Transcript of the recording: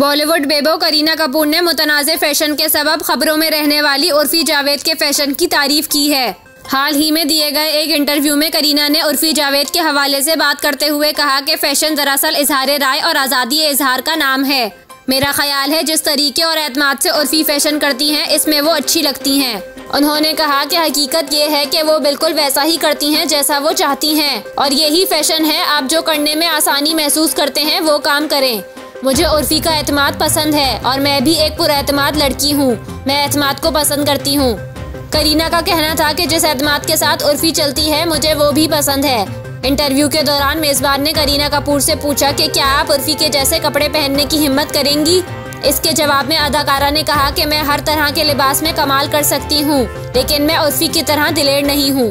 बॉलीवुड बेबो करीना कपूर ने मुतनाज़े फैशन के सबब खबरों में रहने वाली उर्फी जावेद के फैशन की तारीफ की है। हाल ही में दिए गए एक इंटरव्यू में करीना ने उर्फी जावेद के हवाले से बात करते हुए कहा कि फैशन दरअसल इजहार राय और आज़ादी इजहार का नाम है। मेरा ख्याल है जिस तरीके और एतमाद से उर्फी फैशन करती हैं इसमें वो अच्छी लगती हैं। उन्होंने कहा कि हकीकत ये है कि वो बिल्कुल वैसा ही करती हैं जैसा वो चाहती हैं और यही फैशन है। आप जो करने में आसानी महसूस करते हैं वो काम करें। मुझे उर्फी का एतमाद पसंद है और मैं भी एक पुरएतमाद लड़की हूँ। मैं एतमाद को पसंद करती हूँ। करीना का कहना था कि जिस एतमाद के साथ उर्फी चलती है मुझे वो भी पसंद है। इंटरव्यू के दौरान मेज़बान ने करीना कपूर से पूछा कि क्या आप उर्फी के जैसे कपड़े पहनने की हिम्मत करेंगी। इसके जवाब में अदाकारा ने कहा कि मैं हर तरह के लिबास में कमाल कर सकती हूँ, लेकिन मैं उर्फी की तरह दिलेर नहीं हूँ।